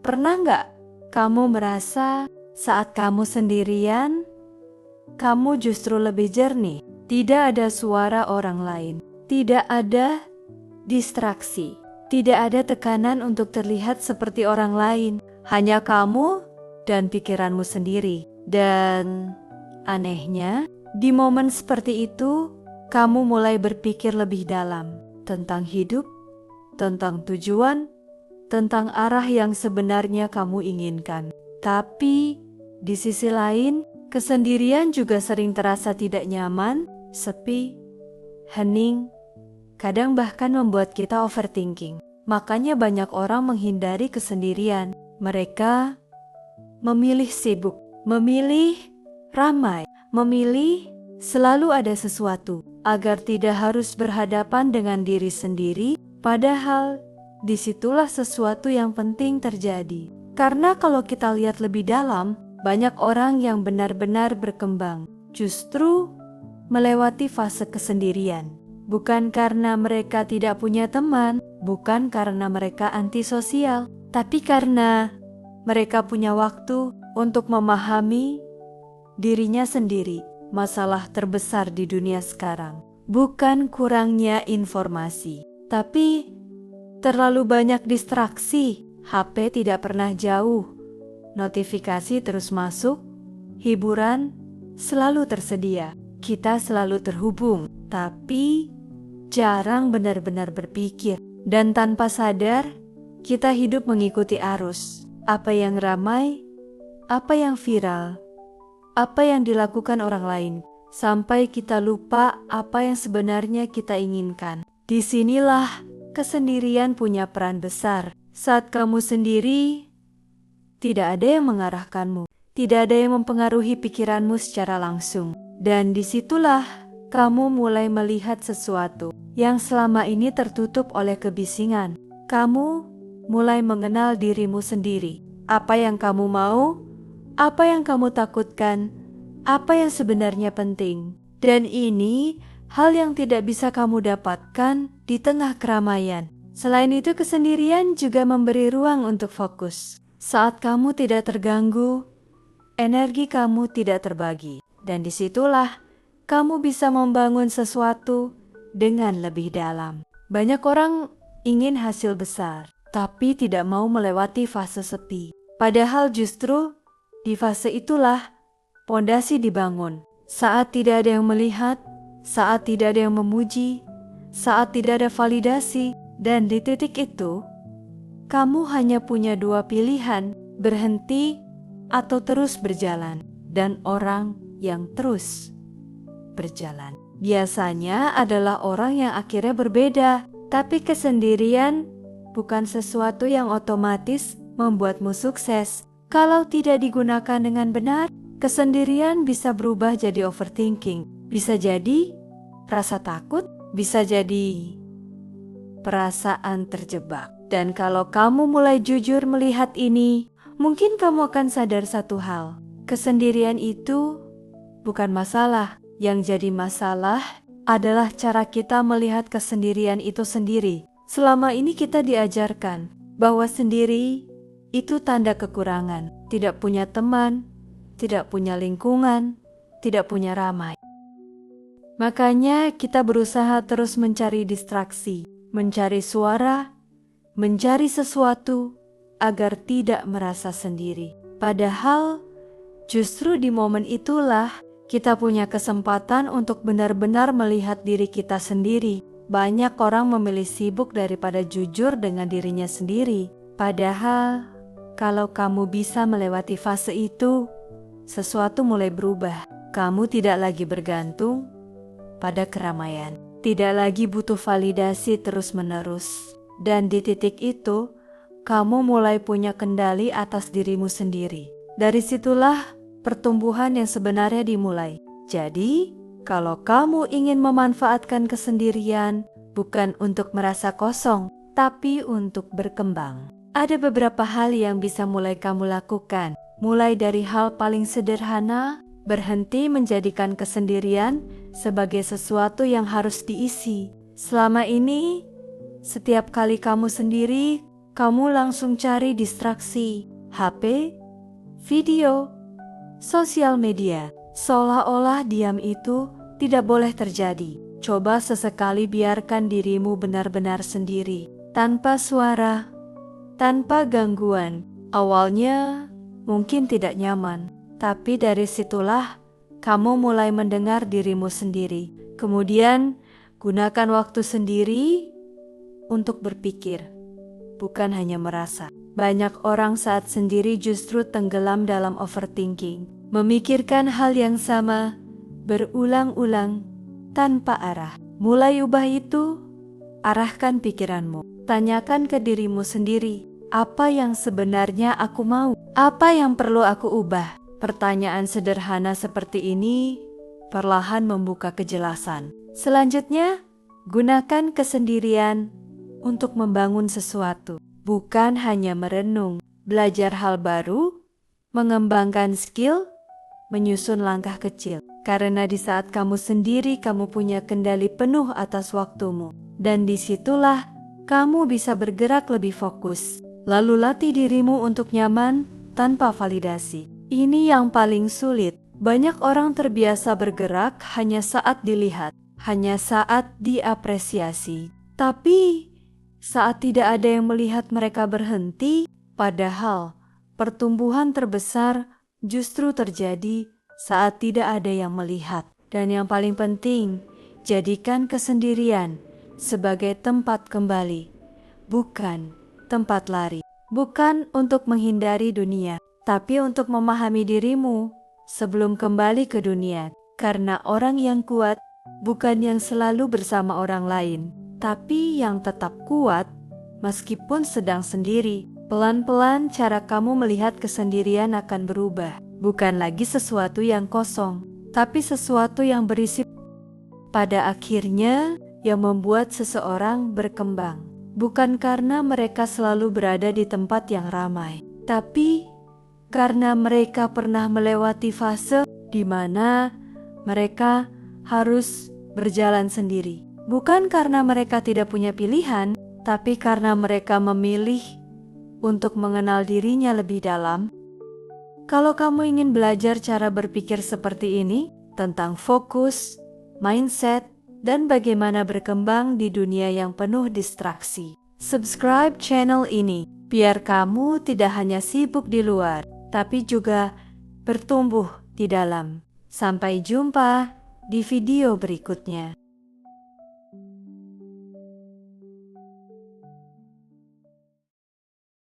Pernah nggak kamu merasa saat kamu sendirian, kamu justru lebih jernih? Tidak ada suara orang lain, tidak ada distraksi, tidak ada tekanan untuk terlihat seperti orang lain. Hanya kamu dan pikiranmu sendiri. Dan anehnya, di momen seperti itu, kamu mulai berpikir lebih dalam tentang hidup, tentang tujuan, tentang arah yang sebenarnya kamu inginkan. Tapi di sisi lain, kesendirian juga sering terasa tidak nyaman, sepi, hening, kadang bahkan membuat kita overthinking. Makanya banyak orang menghindari kesendirian. Mereka memilih sibuk, memilih ramai, memilih selalu ada sesuatu agar tidak harus berhadapan dengan diri sendiri. Padahal disitulah sesuatu yang penting terjadi. Karena kalau kita lihat lebih dalam, banyak orang yang benar-benar berkembang justru melewati fase kesendirian. Bukan karena mereka tidak punya teman, bukan karena mereka antisosial, tapi karena mereka punya waktu untuk memahami dirinya sendiri. Masalah terbesar di dunia sekarang bukan kurangnya informasi, tapi terlalu banyak distraksi. HP tidak pernah jauh, notifikasi terus masuk, hiburan selalu tersedia. Kita selalu terhubung, tapi jarang benar-benar berpikir. Dan tanpa sadar, kita hidup mengikuti arus. Apa yang ramai, apa yang viral, apa yang dilakukan orang lain, sampai kita lupa apa yang sebenarnya kita inginkan. Disinilah kesendirian punya peran besar. Saat kamu sendiri, tidak ada yang mengarahkanmu, tidak ada yang mempengaruhi pikiranmu secara langsung. Dan disitulah kamu mulai melihat sesuatu yang selama ini tertutup oleh kebisingan. Kamu mulai mengenal dirimu sendiri. Apa yang kamu mau, apa yang kamu takutkan, apa yang sebenarnya penting. Dan ini hal yang tidak bisa kamu dapatkan di tengah keramaian. Selain itu, kesendirian juga memberi ruang untuk fokus. Saat kamu tidak terganggu, energi kamu tidak terbagi. Dan disitulah kamu bisa membangun sesuatu dengan lebih dalam. Banyak orang ingin hasil besar, tapi tidak mau melewati fase sepi. Padahal justru di fase itulah pondasi dibangun. Saat tidak ada yang melihat, saat tidak ada yang memuji, saat tidak ada validasi, dan di titik itu, kamu hanya punya dua pilihan, berhenti atau terus berjalan. Dan orang yang terus berjalan biasanya adalah orang yang akhirnya berbeda. Tapi kesendirian bukan sesuatu yang otomatis membuatmu sukses. Kalau tidak digunakan dengan benar, kesendirian bisa berubah jadi overthinking, bisa jadi rasa takut, bisa jadi perasaan terjebak. Dan kalau kamu mulai jujur melihat ini, mungkin kamu akan sadar satu hal. Kesendirian itu bukan masalah. Yang jadi masalah adalah cara kita melihat kesendirian itu sendiri. Selama ini kita diajarkan bahwa sendiri itu tanda kekurangan. Tidak punya teman, tidak punya lingkungan, tidak punya ramai. Makanya kita berusaha terus mencari distraksi, mencari suara, mencari sesuatu agar tidak merasa sendiri. Padahal justru di momen itulah kita punya kesempatan untuk benar-benar melihat diri kita sendiri. Banyak orang memilih sibuk daripada jujur dengan dirinya sendiri. Padahal kalau kamu bisa melewati fase itu, sesuatu mulai berubah. Kamu tidak lagi bergantung pada keramaian, tidak lagi butuh validasi terus-menerus. Dan di titik itu, kamu mulai punya kendali atas dirimu sendiri. Dari situlah pertumbuhan yang sebenarnya dimulai. Jadi, kalau kamu ingin memanfaatkan kesendirian, bukan untuk merasa kosong, tapi untuk berkembang. Ada beberapa hal yang bisa mulai kamu lakukan. Mulai dari hal paling sederhana, berhenti menjadikan kesendirian sebagai sesuatu yang harus diisi. Selama ini, setiap kali kamu sendiri, kamu langsung cari distraksi, HP, video, sosial media. Seolah-olah diam itu tidak boleh terjadi. Coba sesekali biarkan dirimu benar-benar sendiri, tanpa suara, tanpa gangguan. Awalnya mungkin tidak nyaman, tapi dari situlah kamu mulai mendengar dirimu sendiri. Kemudian gunakan waktu sendiri untuk berpikir, bukan hanya merasa. Banyak orang saat sendiri justru tenggelam dalam overthinking, memikirkan hal yang sama berulang-ulang tanpa arah. Mulai ubah itu, arahkan pikiranmu. Tanyakan ke dirimu sendiri, apa yang sebenarnya aku mau? Apa yang perlu aku ubah? Pertanyaan sederhana seperti ini perlahan membuka kejelasan. Selanjutnya, gunakan kesendirian untuk membangun sesuatu. Bukan hanya merenung, belajar hal baru, mengembangkan skill, menyusun langkah kecil. Karena di saat kamu sendiri, kamu punya kendali penuh atas waktumu. Dan disitulah kamu bisa bergerak lebih fokus. Lalu latih dirimu untuk nyaman tanpa validasi. Ini yang paling sulit. Banyak orang terbiasa bergerak hanya saat dilihat, hanya saat diapresiasi. Tapi saat tidak ada yang melihat mereka berhenti, padahal pertumbuhan terbesar justru terjadi saat tidak ada yang melihat. Dan yang paling penting, jadikan kesendirian sebagai tempat kembali, bukan tempat lari. Bukan untuk menghindari dunia, tapi untuk memahami dirimu sebelum kembali ke dunia. Karena orang yang kuat bukan yang selalu bersama orang lain, tapi yang tetap kuat meskipun sedang sendiri. Pelan-pelan cara kamu melihat kesendirian akan berubah. Bukan lagi sesuatu yang kosong, tapi sesuatu yang berisi. Pada akhirnya yang membuat seseorang berkembang. Bukan karena mereka selalu berada di tempat yang ramai, tapi karena mereka pernah melewati fase di mana mereka harus berjalan sendiri. Bukan karena mereka tidak punya pilihan, tapi karena mereka memilih untuk mengenal dirinya lebih dalam. Kalau kamu ingin belajar cara berpikir seperti ini, tentang fokus, mindset, dan bagaimana berkembang di dunia yang penuh distraksi, subscribe channel ini, biar kamu tidak hanya sibuk di luar, tapi juga bertumbuh di dalam. Sampai jumpa di video berikutnya.